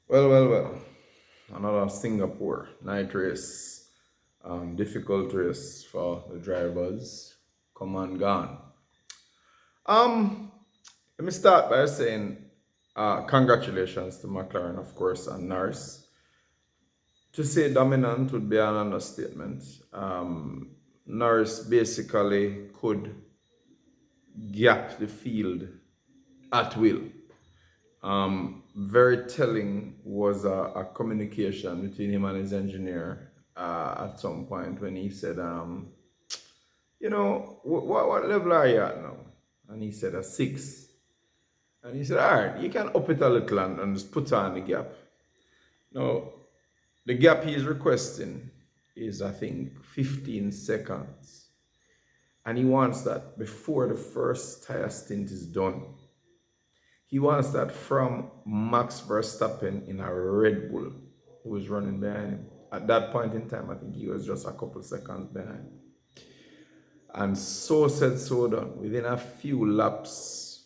Well. Another Singapore night race. Difficult race for the drivers. Come and gone. Um, Let me start by saying congratulations to McLaren, of course, and Norris. To say dominant would be an understatement. Norris basically could gap the field at will. Very telling was a communication between him and his engineer at some point when he said, what level are you at now? And he said, a six. And he said, all right, you can up it a little and just put on the gap. Now, the gap he is requesting is, I think, 15 seconds. And he wants that before the first tire stint is done. He wants that from Max Verstappen in a Red Bull who was running behind him. At that point in time, I think he was just a couple seconds behind. And so said, so done. Within a few laps,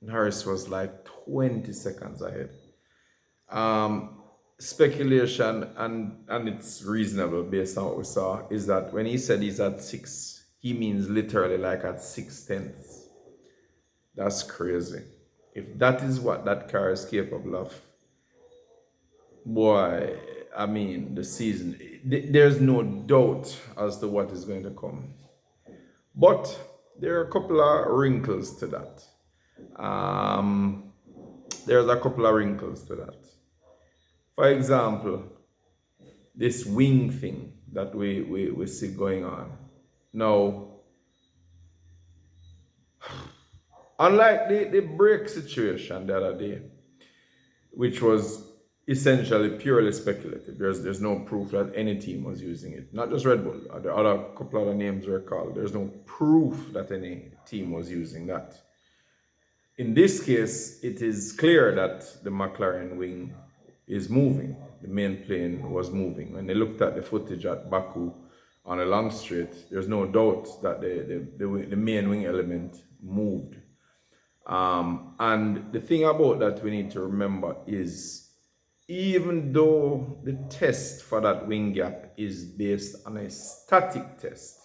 Harris was like 20 seconds ahead. Speculation, and it's reasonable based on what we saw, is that when he said he's at six, he means literally like at 6/10. That's crazy. If that is what that car is capable of, boy, I mean, the season, there's no doubt as to what is going to come. But there are a couple of wrinkles to that. Um, there's a couple of wrinkles to that. For example, this wing thing that we see going on. Now, unlike the brake situation the other day, which was essentially purely speculative. There's no proof that any team was using it. Not just Red Bull. The other couple other names were called. There's no proof that any team was using that. In this case, it is clear that the McLaren wing is moving. The main plane was moving. When they looked at the footage at Baku on a long straight, there's no doubt that the main wing element moved. And the thing about that we need to remember is even though the test for that wing gap is based on a static test,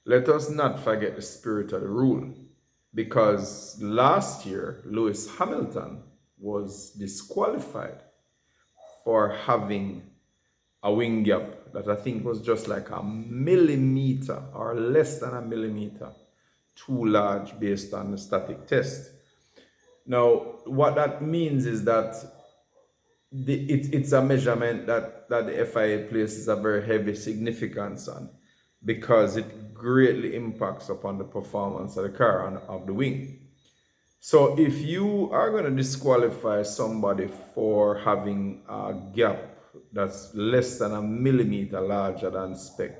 let us not forget the spirit of the rule. Because last year, Lewis Hamilton was disqualified for having a wing gap that I think was just like a millimeter or less than a millimeter too large based on the static test. Now, what that means is that it's a measurement that the FIA places a very heavy significance on because it greatly impacts upon the performance of the car and of the wing. So if you are going to disqualify somebody for having a gap that's less than a millimeter larger than spec,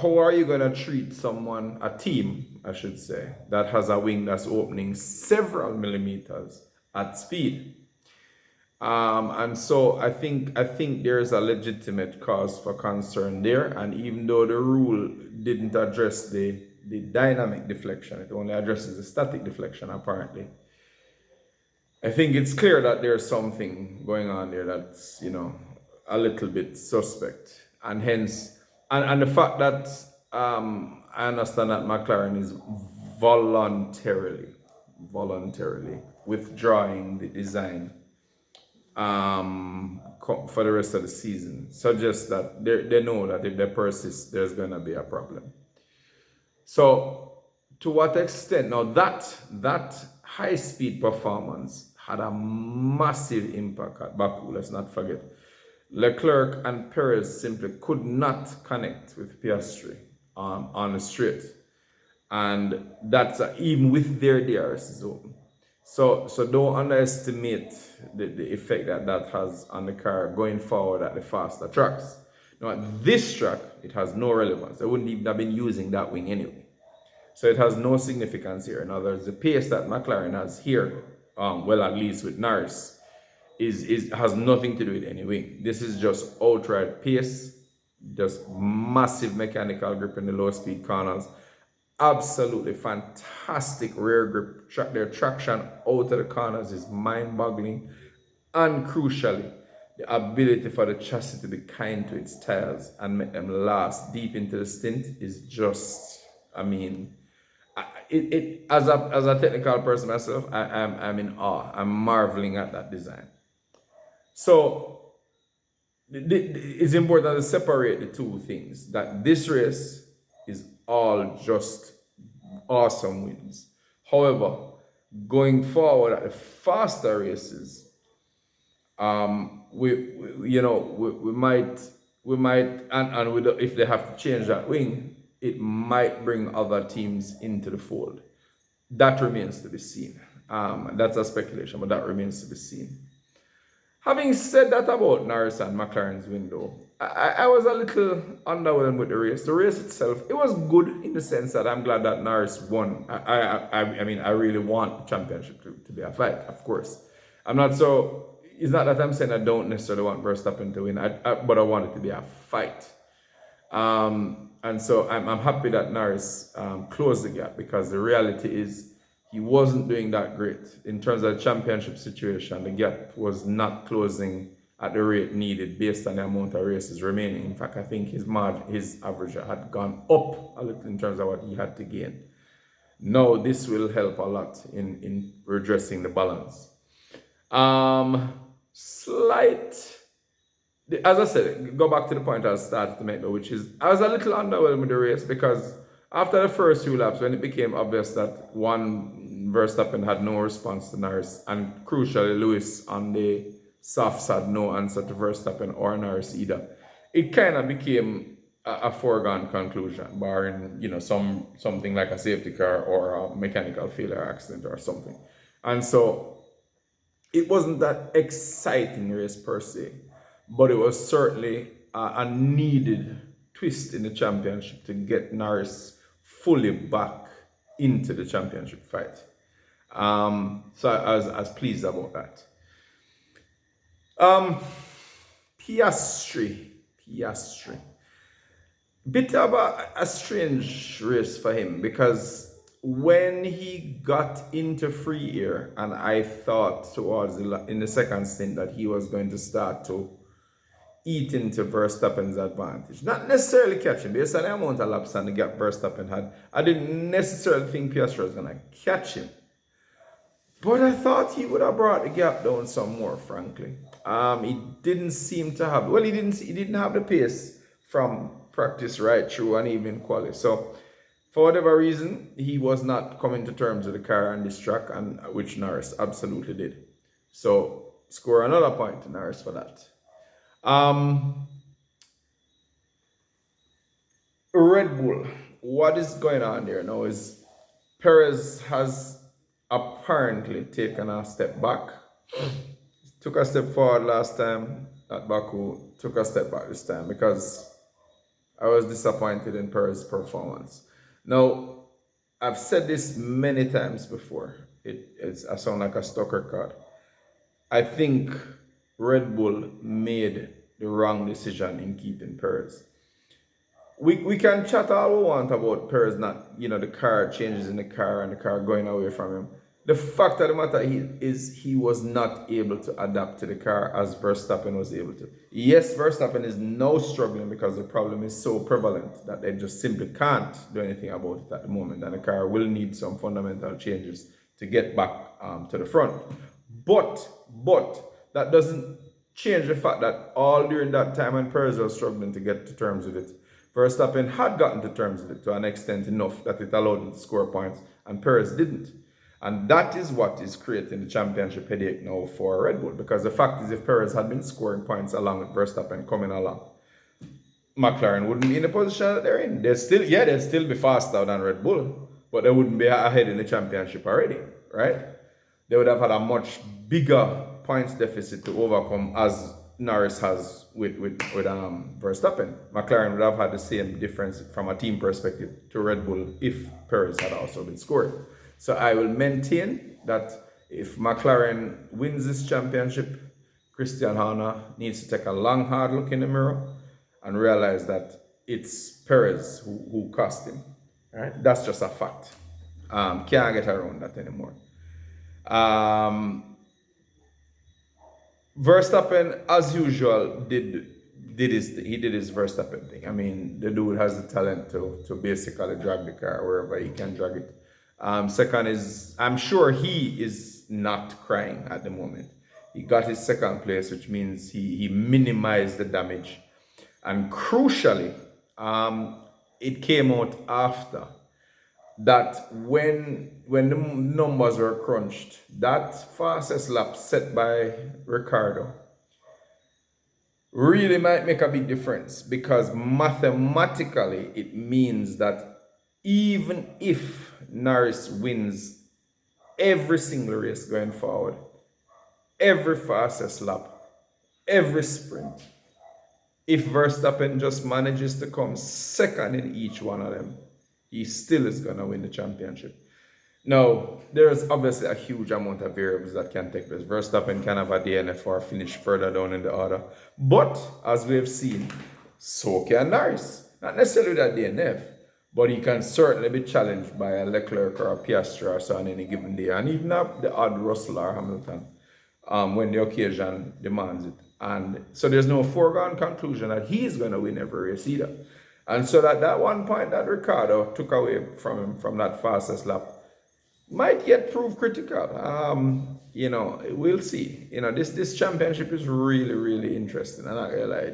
how are you going to treat someone, a team, I should say, that has a wing that's opening several millimeters at speed? And so I think there's a legitimate cause for concern there. And even though the rule didn't address the dynamic deflection, it only addresses the static deflection apparently. I think it's clear that there's something going on there that's, a little bit suspect. And hence, and the fact that I understand that McLaren is voluntarily withdrawing the design for the rest of the season suggests that they know that if they persist, there's going to be a problem. So, to what extent? Now, that high-speed performance had a massive impact at Baku. Let's not forget. Leclerc and Perez simply could not connect with Piastri on the straight. And that's even with their DRS zone. So don't underestimate the effect that has on the car going forward at the faster tracks. Now at this track, it has no relevance. I wouldn't even have been using that wing anyway. So it has no significance here. In other words, the pace that McLaren has here, well at least with Norris, has nothing to do with any wing. This is just outright pace, just massive mechanical grip in the low speed corners, absolutely fantastic rear grip. Their traction out of the corners is mind-boggling. And crucially, the ability for the chassis to be kind to its tires and make them last deep into the stint is just, I mean, as a technical person myself, I'm in awe. I'm marveling at that design. So it's important to separate the two things. That this race is all just awesome wins. However, going forward at the faster races, we might and if they have to change that wing, it might bring other teams into the fold. That remains to be seen. That's a speculation, but that remains to be seen. Having said that about Norris and McLaren's window, I was a little underwhelmed with the race. The race itself, it was good in the sense that I'm glad that Norris won. I mean, I really want the championship to be a fight, of course. It's not that I'm saying I don't necessarily want Verstappen to win, but I want it to be a fight. And so I'm happy that Norris closed the gap, because the reality is he wasn't doing that great in terms of the championship situation. The gap was not closing at the rate needed based on the amount of races remaining. In fact, I think his average had gone up a little in terms of what he had to gain. Now this will help a lot in redressing the balance. As I said, go back to the point I started to make though, which is I was a little underwhelmed with the race, because after the first few laps, when it became obvious that Verstappen had no response to Norris, and crucially Lewis on the softs had no answer to Verstappen or Norris either, it kind of became a foregone conclusion, barring something like a safety car or a mechanical failure accident or something. And so it wasn't that exciting race per se, but it was certainly a needed twist in the championship to get Norris fully back into the championship fight. So I was pleased about that. Piastri. Bit of a strange race for him, because when he got into free air, and I thought in the second stint that he was going to start to eat into Verstappen's advantage. Not necessarily catch him, based on the amount of laps and the gap Verstappen had. I didn't necessarily think Piastri was going to catch him. But I thought he would have brought the gap down some more, frankly. He didn't seem to have, he didn't have the pace from practice right through and even quality. So for whatever reason, he was not coming to terms with the car on this track, and which Norris absolutely did. So score another point to Norris for that. Red Bull, what is going on there now is Perez has apparently taken a step back. Took a step forward last time at Baku, took a step back this time, because I was disappointed in Perez's performance. Now, I've said this many times before. I sound like a stock record. I think Red Bull made the wrong decision in keeping Perez. We can chat all we want about Perez not, the car changes in the car and the car going away from him. The fact of the matter is he was not able to adapt to the car as Verstappen was able to. Yes, Verstappen is now struggling because the problem is so prevalent that they just simply can't do anything about it at the moment, and the car will need some fundamental changes to get back to the front. But that doesn't change the fact that all during that time when Perez was struggling to get to terms with it, Verstappen had gotten to terms with it to an extent enough that it allowed him to score points, and Perez didn't. And that is what is creating the championship headache now for Red Bull, because the fact is, if Perez had been scoring points along with Verstappen coming along, McLaren wouldn't be in the position that they're in. They'd still be faster than Red Bull, but they wouldn't be ahead in the championship already, right? They would have had a much bigger points deficit to overcome, as Norris has with Verstappen. McLaren would have had the same difference from a team perspective to Red Bull if Perez had also been scoring. So I will maintain that if McLaren wins this championship, Christian Horner needs to take a long, hard look in the mirror and realize that it's Perez who cost him. Right? That's just a fact. Can't get around that anymore. Um, Verstappen, as usual, did his Verstappen thing. I mean, the dude has the talent to basically drag the car wherever he can drag it. Second is, I'm sure he is not crying at the moment. He got his second place, which means he minimized the damage. And crucially, it came out after that when the numbers were crunched, that fastest lap set by Ricardo really might make a big difference, because mathematically it means that even if Norris wins every single race going forward, every fastest lap, every sprint, if Verstappen just manages to come second in each one of them, he still is going to win the championship. Now, there's obviously a huge amount of variables that can take place. Verstappen can have a DNF or finish further down in the order. But, as we have seen, so can Norris. Not necessarily that DNF, but he can certainly be challenged by a Leclerc or a Piastri or so on any given day. And even the odd Russell or Hamilton, when the occasion demands it. And so there's no foregone conclusion that he's going to win every race either. And so that one point that Ricardo took away from him from that fastest lap might yet prove critical. We'll see. This championship is really, really interesting. And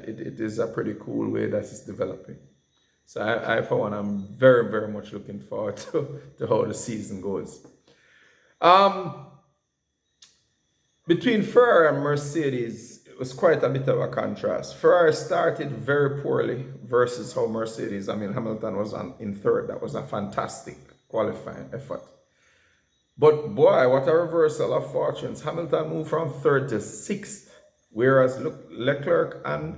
it is a pretty cool way that it's developing. So I for one, I'm very, very much looking forward to how the season goes. Between Ferrari and Mercedes, it was quite a bit of a contrast. Ferrari started very poorly versus how Mercedes, Hamilton was in third. That was a fantastic qualifying effort. But boy, what a reversal of fortunes. Hamilton moved from third to sixth, whereas Leclerc and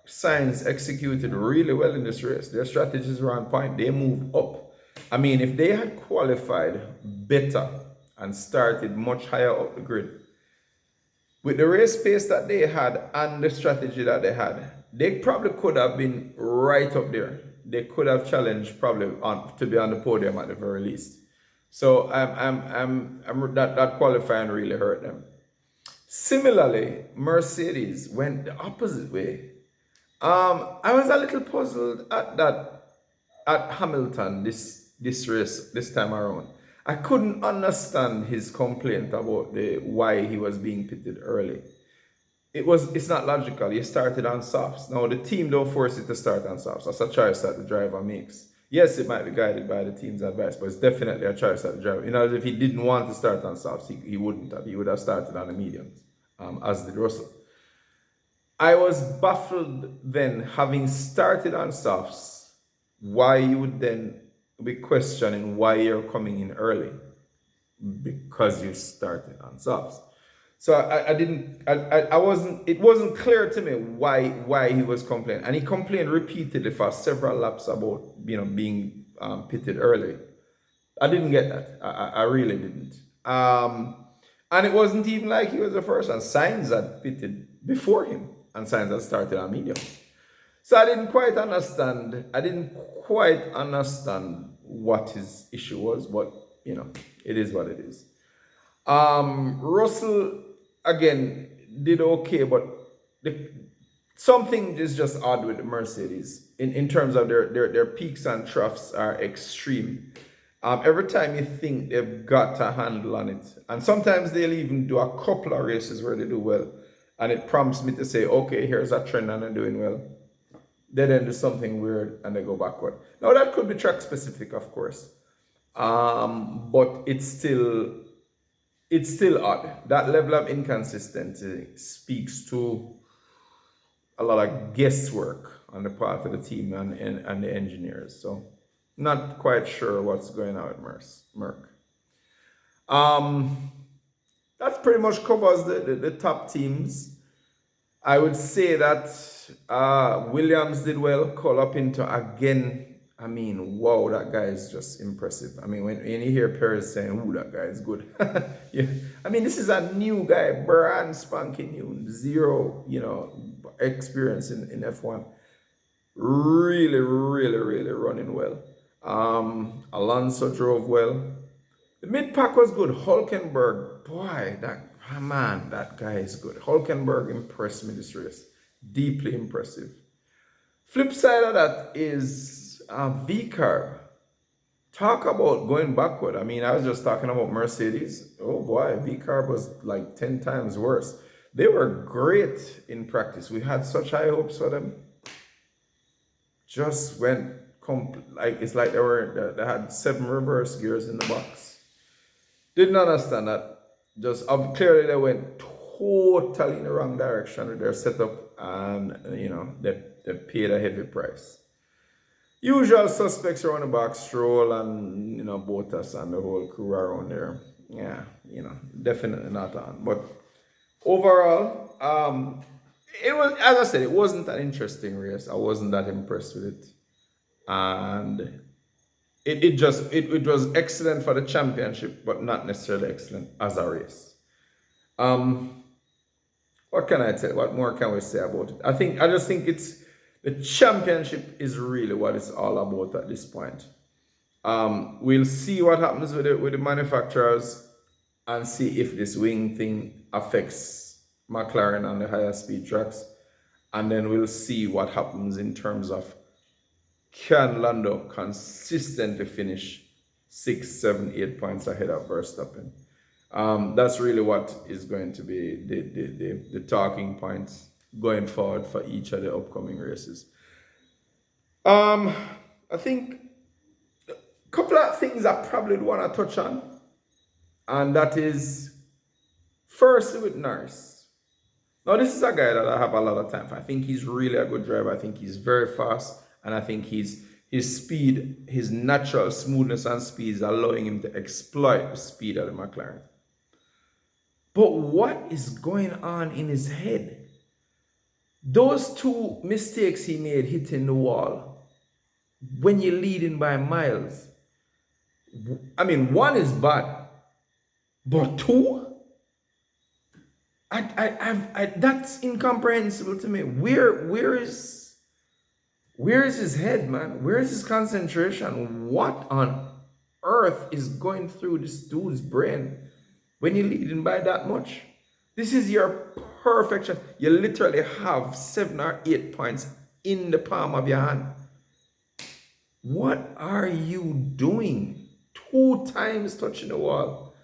Sainz executed really well in this race. Their strategies were on point. They moved up. If they had qualified better and started much higher up the grid, with the race pace that they had and the strategy that they had, they probably could have been right up there. They could have challenged probably to be on the podium at the very least. So that qualifying really hurt them. Similarly, Mercedes went the opposite way. I was a little puzzled at Hamilton this race this time around. I couldn't understand his complaint about why he was being pitted early. It's not logical. He started on softs. Now the team don't force it to start on softs. That's a choice that the driver makes. Yes, it might be guided by the team's advice, but it's definitely a choice that the driver. If he didn't want to start on softs, he wouldn't have. He would have started on the mediums, as did Russell. I was baffled then, having started on softs, why you would then be questioning why you're coming in early, because you started on softs. So it wasn't clear to me why he was complaining. And he complained repeatedly for several laps about, being pitted early. I didn't get that. I really didn't. And it wasn't even like he was the first, and Sainz had pitted before him, and Sainz had started on medium. So I didn't quite understand what his issue was, but it is what it is. Russell again did okay, but something is just odd with the Mercedes in terms of their peaks and troughs are extreme. Every time you think they've got a handle on it, and sometimes they'll even do a couple of races where they do well, and it prompts me to say, okay, here's a trend and they're doing well. They then do something weird and they go backward. Now that could be track specific, of course, but it's still odd. That level of inconsistency speaks to a lot of guesswork on the part of the team and the engineers. So not quite sure what's going on with Merck. That pretty much covers the top teams. I would say that Williams did well. Colapinto again. Wow, that guy is just impressive. When you hear Perez saying, "Ooh, that guy is good," yeah. This is a new guy, brand spanking new, zero, experience in F1. Really, really, really running well. Alonso drove well. The mid pack was good. Hulkenberg, boy, that guy is good. Hulkenberg impressed me this race. Deeply impressive. Flip side of that is V-Carb. Talk about going backward. I mean, I was just talking about Mercedes. Oh boy, V-Carb was like 10 times worse. They were great in practice. We had such high hopes for them. Just went like it's like they had 7 reverse gears in the box. Didn't understand that. Just clearly they went totally in the wrong direction with their setup, and they paid a heavy price. Usual suspects around the box, Stroll and Bottas and the whole crew around there. Yeah, definitely not on. But overall, it was, as I said, it wasn't an interesting race. I wasn't that impressed with it, and it was excellent for the championship, but not necessarily excellent as a race. What can I tell? What more can we say about it? I just think it's the championship is really what it's all about at this point. We'll see what happens with the manufacturers and see if this wing thing affects McLaren on the higher speed tracks, and then we'll see what happens in terms of can Lando consistently finish 6, 7, 8 points ahead of Verstappen. That's really what is going to be the talking points going forward for each of the upcoming races. I think a couple of things I probably want to touch on, and that is firstly with Norris. Now, this is a guy that I have a lot of time for. I think he's really a good driver. I think he's very fast, and I think his speed, his natural smoothness and speed is allowing him to exploit the speed of the McLaren. But what is going on in his head? Those 2 mistakes he made hitting the wall when you're leading by miles. I mean, 1 is bad, but 2? That's incomprehensible to me. Where is his head, man? Where is his concentration? What on earth is going through this dude's brain when you're leading by that much? This is your perfection. You literally have 7 or 8 points in the palm of your hand. What are you doing? 2 times touching the wall.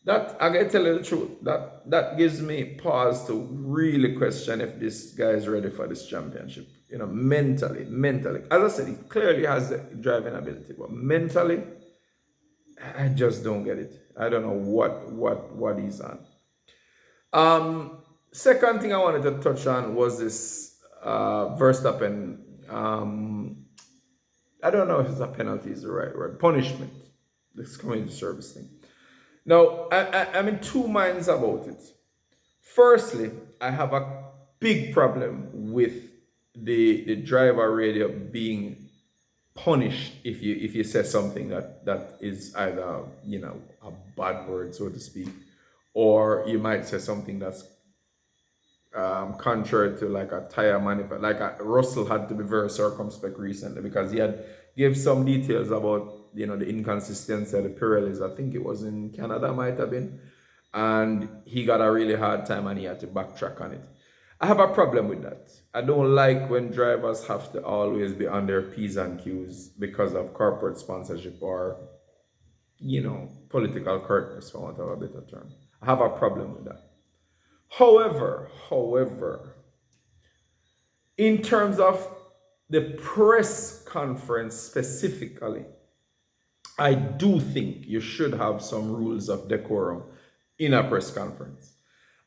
That, I gotta tell you the truth, that gives me pause to really question if this guy is ready for this championship. Mentally. As I said, he clearly has the driving ability, but mentally, I just don't get it. I don't know what he's on. Second thing I wanted to touch on was this Verstappen. I don't know if it's a penalty is the right word. Punishment. This community service thing. Now, I'm in 2 minds about it. Firstly, I have a big problem with the driver radio being punished if you say something that is either a bad word, so to speak, or you might say something that's contrary to like a tire manufacturer. Like Russell had to be very circumspect recently because he had gave some details about the inconsistency of the Pirellis. I think it was in Canada, might have been, and he got a really hard time and he had to backtrack on it. I have a problem with that. I don't like when drivers have to always be on their P's and Q's because of corporate sponsorship or political correctness, for want of a better term. I have a problem with that. However, in terms of the press conference specifically, I do think you should have some rules of decorum in a press conference.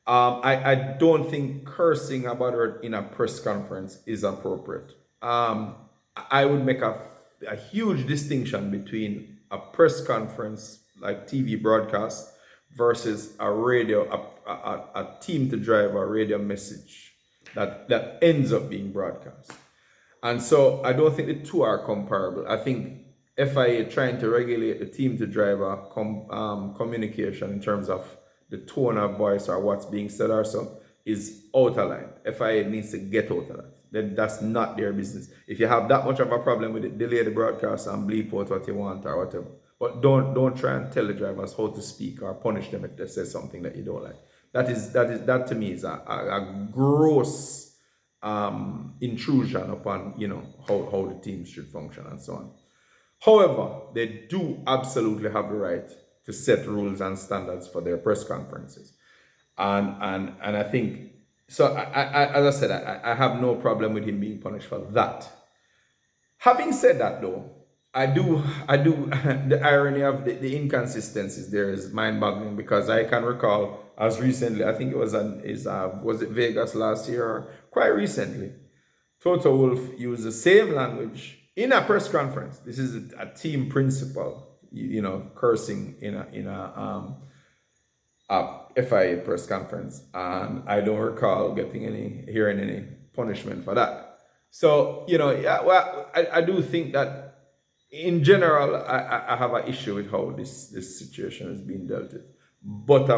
I don't think cursing about her in a press conference is appropriate. I would make a huge distinction between a press conference like TV broadcast versus a radio, a team to drive a radio message that ends up being broadcast. And so I don't think the 2 are comparable. I think FIA trying to regulate the team to driver communication in terms of the tone of voice or what's being said or so is out of line. FIA needs to get out of that. then that's not their business. If you have that much of a problem with it, delay the broadcast and bleep out what you want or whatever. But don't try and tell the drivers how to speak or punish them if they say something that you don't like. That to me is a gross intrusion upon how the team should function and so on. However, they do absolutely have the right to set rules and standards for their press conferences. And I think so. As I said, I have no problem with him being punished for that. Having said that, though, I do. The irony of the inconsistencies there is mind-boggling because I can recall as recently, I think it was it Vegas last year or quite recently, Toto Wolff used the same language in a press conference. This is a team principal, cursing a FIA press conference, and I don't recall hearing any punishment for that. So yeah, well, I do think that in general, I have an issue with how this situation is being dealt with. But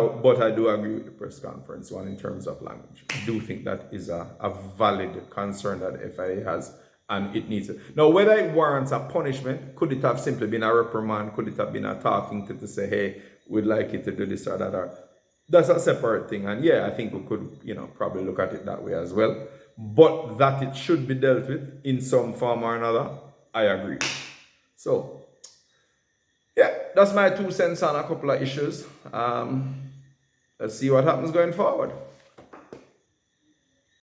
I do agree with the press conference one in terms of language. I do think that is a valid concern that FIA has, and it needs it. Now, whether it warrants a punishment, could it have simply been a reprimand? Could it have been a talking to say, hey, we'd like you to do this or that? Or that's a separate thing. And yeah, I think we could, probably look at it that way as well. But that it should be dealt with in some form or another, I agree. So, yeah, that's my 2 cents on a couple of issues. Let's see what happens going forward.